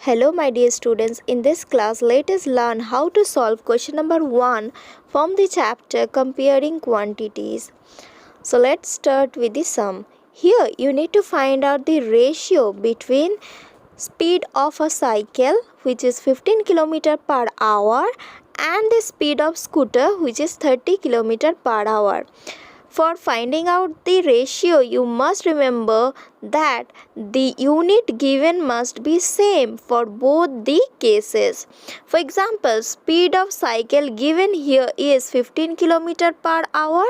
Hello my dear students, in this class let us learn how to solve question number 1 from the chapter comparing quantities. So let's start with the sum. Here you need to find out the ratio between speed of a cycle, which is 15 km per hour, and the speed of scooter, which is 30 km per hour. For finding out the ratio, you must remember that the unit given must be same for both the cases. For example, speed of cycle given here is 15 km per hour,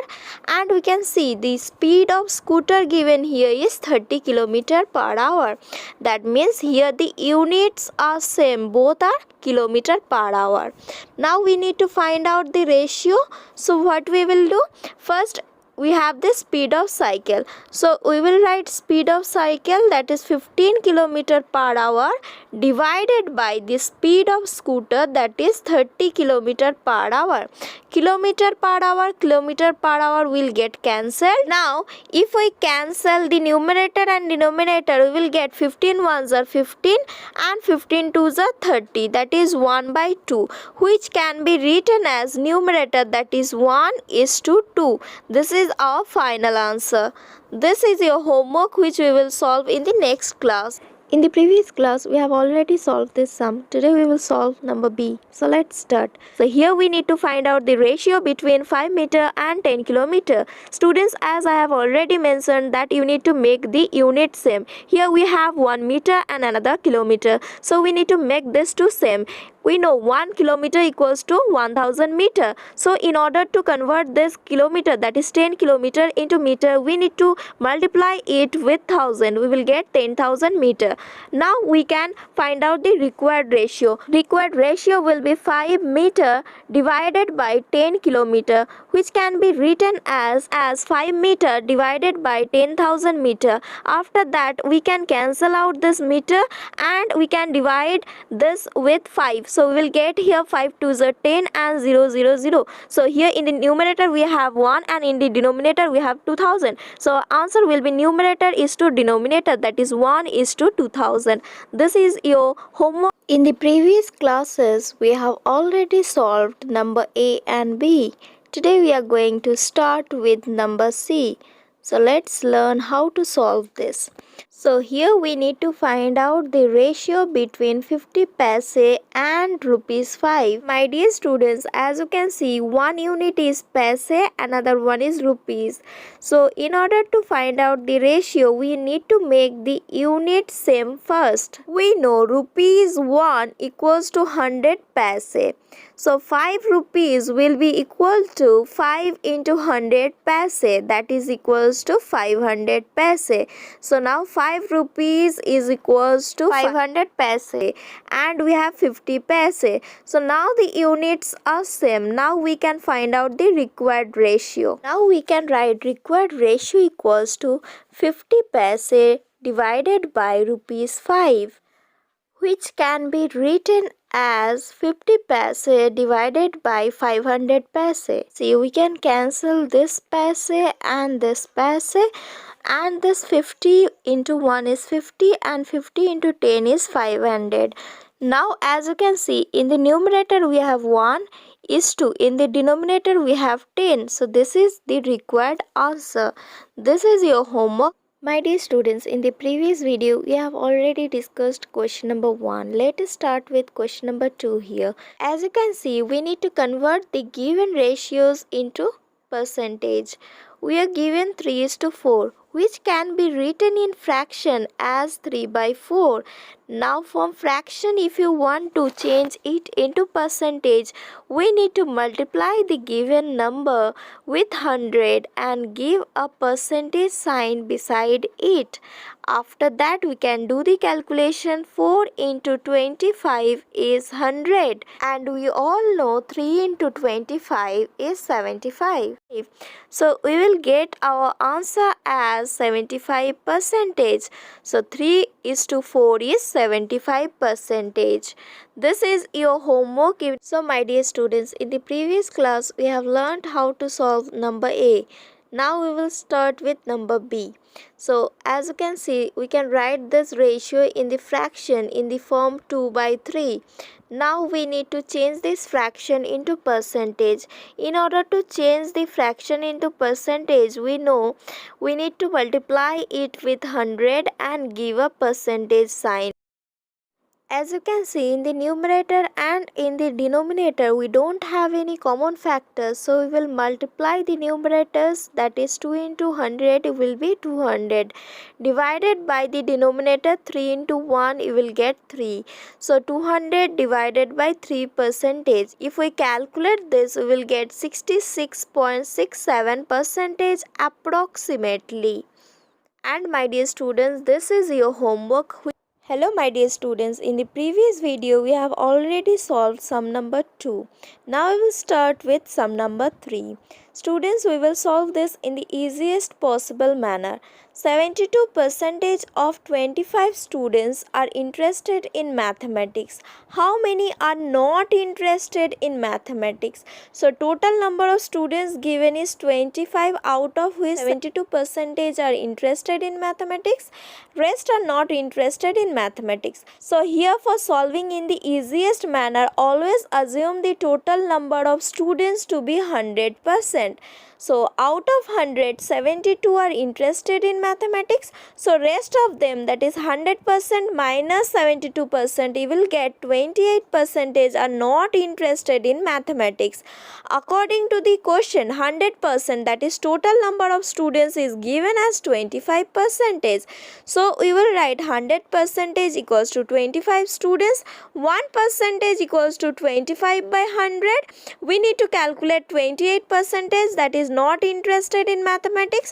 and we can see the speed of scooter given here is 30 km per hour. That means here the units are same, both are kilometer per hour. Now we need to find out the ratio. So what we will do? First, we have the speed of cycle, so we will write speed of cycle, that is 15 km per hour, divided by the speed of scooter, that is 30 km per hour. Kilometer per hour will get cancelled. Now if we cancel the numerator and denominator, we will get 15 ones are 15 and 15 twos are 30, that is 1 by 2, which can be written as numerator, that is 1:2. This is our final answer. This is your homework, which we will solve in the next class. In the previous class, we have already solved this sum. Today we will solve number B. So let's start. So here we need to find out the ratio between 5 meter and 10 kilometer. Students, as I have already mentioned, that you need to make the unit same. Here we have 1 meter and another kilometer. So we need to make this two same. We know 1 kilometer equals to 1000 meter. So in order to convert this kilometer, that is 10 kilometer, into meter, we need to multiply it with 1000. We will get 10,000 meter. Now we can find out the required ratio. Required ratio will be 5 meter divided by 10 kilometer, which can be written as 5 meter divided by 10,000 meter. After that, we can cancel out this meter and we can divide this with 5. So we will get here 5 2s are 10 and 0 0 0. So here in the numerator we have 1 and in the denominator we have 2000. So answer will be numerator is to denominator, that is 1:2000. This is your homework. In the previous classes we have already solved number A and B. Today we are going to start with number C. So let's learn how to solve this. So here we need to find out the ratio between 50 paise and rupees 5. My dear students, as you can see, one unit is paise, another one is rupees. So in order to find out the ratio, we need to make the unit same first. We know rupees 1 equals to 100 paise. So 5 rupees will be equal to 5 into 100 paise, that is equals to 500 paise. So now 5 rupees is equals to 500 paise, and we have 50 paise. So now the units are same. Now we can find out the required ratio. Now we can write required ratio equals to 50 paise divided by rupees 5, which can be written as 50 paise divided by 500 paise. See, we can cancel this paise and this paise, and this 50 into 1 is 50 and 50 into 10 is 500. Now as you can see, in the numerator we have 1:2, in the denominator we have 10. So this is the required answer. This is your homework. My dear students, in the previous video, we have already discussed question number 1. Let us start with question number 2 here. As you can see, we need to convert the given ratios into percentage. We are given 3:4, which can be written in fraction as 3 by 4. Now from fraction, if you want to change it into percentage, we need to multiply the given number with 100 and give a percentage sign beside it. After that, we can do the calculation. 4 into 25 is 100, and we all know 3 into 25 is 75. So we will get our answer as 75 percentage. So 3:4 is 75 percentage. This is your homework. So my dear students, in the previous class we have learned how to solve number A. Now we will start with number B. So as you can see, we can write this ratio in the fraction in the form 2/3. Now we need to change this fraction into percentage. In order to change the fraction into percentage, we know we need to multiply it with 100 and give a percentage sign. As you can see, in the numerator and in the denominator, we don't have any common factors. So we will multiply the numerators, that is 2 into 100 will be 200. Divided by the denominator 3 into 1, you will get 3. So 200 divided by 3 percentage. If we calculate this, we will get 66.67 percentage approximately. And my dear students, this is your homework. Hello my dear students, in the previous video we have already solved sum number 2. Now we will start with sum number 3. Students, we will solve this in the easiest possible manner. 72% of 25 students are interested in mathematics. How many are not interested in mathematics? So total number of students given is 25, out of which 72% are interested in mathematics. Rest are not interested in mathematics. So here, for solving in the easiest manner, always assume the total number of students to be 100%. So out of 100, 72 are interested in mathematics. So rest of them, that is 100% minus 72%, you will get 28% are not interested in mathematics. According to the question, 100%, that is total number of students, is given as 25%. So we will write 100% equals to 25 students. 1% equals to 25 by 100. We need to calculate 28%, that is not interested in mathematics.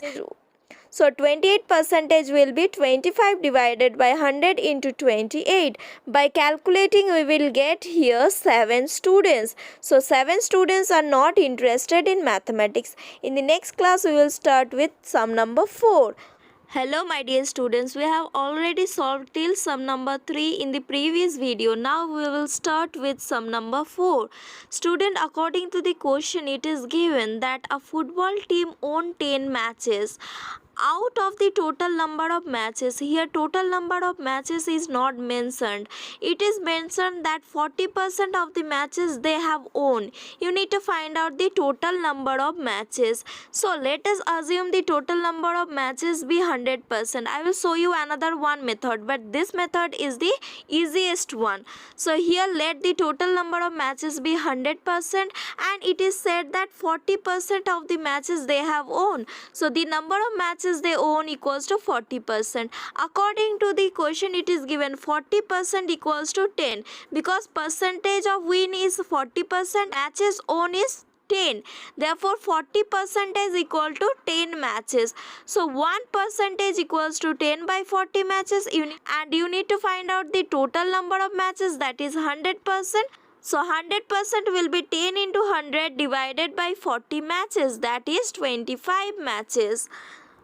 So 28% will be 25 divided by 100 into 28. By calculating, we will get here 7 students. So 7 students are not interested in mathematics. In the next class, we will start with sum number 4. Hello my dear students, we have already solved till sum number 3 in the previous video. Now we will start with sum number 4. Student, according to the question, it is given that a football team won 10 matches. Out of the total number of matches, here total number of matches is not mentioned. It is mentioned that 40% of the matches they have won. You need to find out the total number of matches. So let us assume the total number of matches be 100%. I will show you another one method, but this method is the easiest one. So here let the total number of matches be 100%, and it is said that 40% of the matches they have won. So the number of matches they own equals to 40%. According to the question, it is given 40% equals to 10. Because percentage of win is 40%, matches own is 10. Therefore 40% is equal to 10 matches. So 1% equals to 10 by 40 matches, and you need to find out the total number of matches, that is 100%. So 100% will be 10 into 100 divided by 40 matches, that is 25 matches.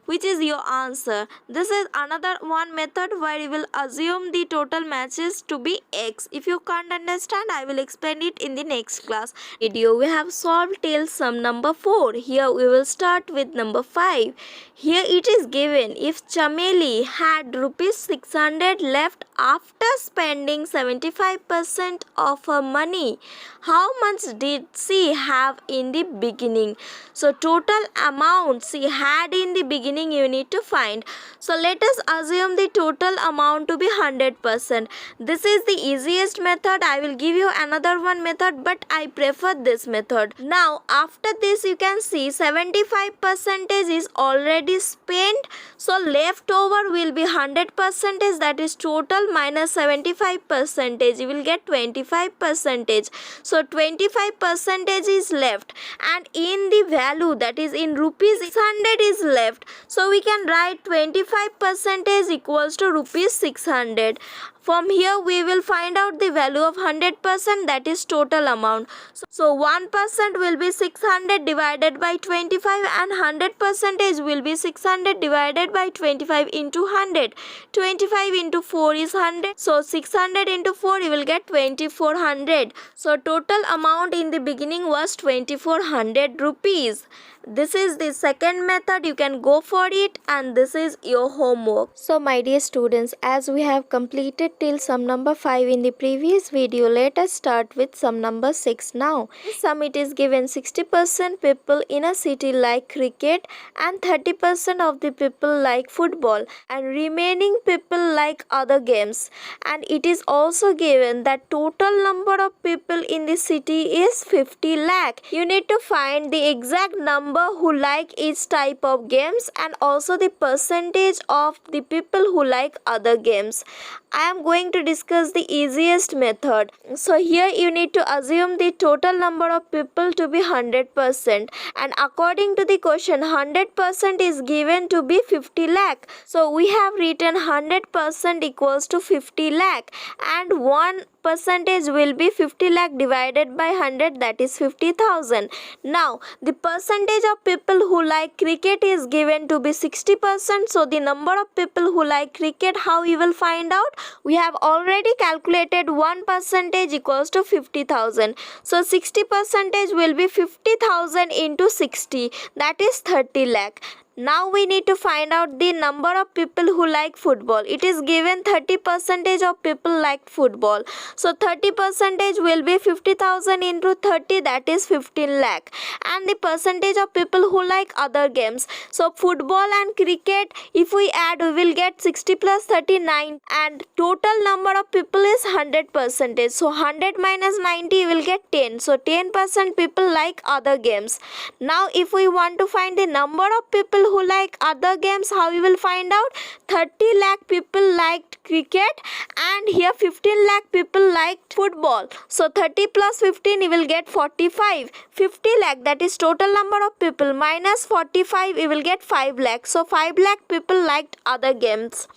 Which is your answer. This is another one method where you will assume the total matches to be X. If you can't understand, I will explain it in the next class video. We have solved till sum number 4. Here we will start with number 5. Here it is given, if Chameli had rupees 600 left after spending 75% of her money, how much did she have in the beginning? So total amount she had in the beginning you need to find. So let us assume the total amount to be 100%. This is the easiest method. I will give you another one method, but I prefer this method. Now after this, you can see 75% is already spent. So leftover will be 100%, that is total minus 75%. You will get 25%. So 25% is left, and in the value, that is in rupees, 600 is left. So we can write 25% equals to rupees 600. From here we will find out the value of 100%, that is total amount. So 1% will be 600 divided by 25, and 100% will be 600 divided by 25 into 100. 25 into 4 is 100. So 600 into 4, you will get 2400. So total amount in the beginning was 2400 rupees. This is the second method. You can go for it, and this is your homework. So my dear students, as we have completed till sum number 5 in the previous video, let us start with sum number 6 now. This sum it is given 60% people in a city like cricket and 30% of the people like football and remaining people like other games. And it is also given that total number of people in the city is 50 lakh. You need to find the exact number who like each type of games and also the percentage of the people who like other games. I am going to discuss the easiest method. So here you need to assume the total number of people to be 100%, and according to the question 100% is given to be 50 lakh. So we have written 100% equals to 50 lakh, and 1 percentage will be 50 lakh divided by 100, that is 50,000. Now the percentage of people who like cricket is given to be 60%. So the number of people who like cricket, how you will find out? We have already calculated 1 percentage equals to 50,000. So 60 percentage will be 50,000 into 60, that is 30 lakh. Now we need to find out the number of people who like football. It is given 30% of people like football. So 30% will be 50,000 into 30, that is 15 lakh. And the percentage of people who like other games. So football and cricket, if we add, we will get 60 plus 39. And total number of people is 100%. So 100 minus 90 will get 10. So 10% people like other games. Now if we want to find the number of people who like other games, how you will find out? 30 lakh people liked cricket and here 15 lakh people liked football. So 30 plus 15 you will get 45. 50 lakh, that is total number of people, minus 45 you will get 5 lakh. So 5 lakh people liked other games.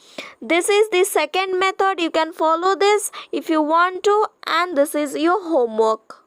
This is the second method. You can follow this if you want to, and this is your homework.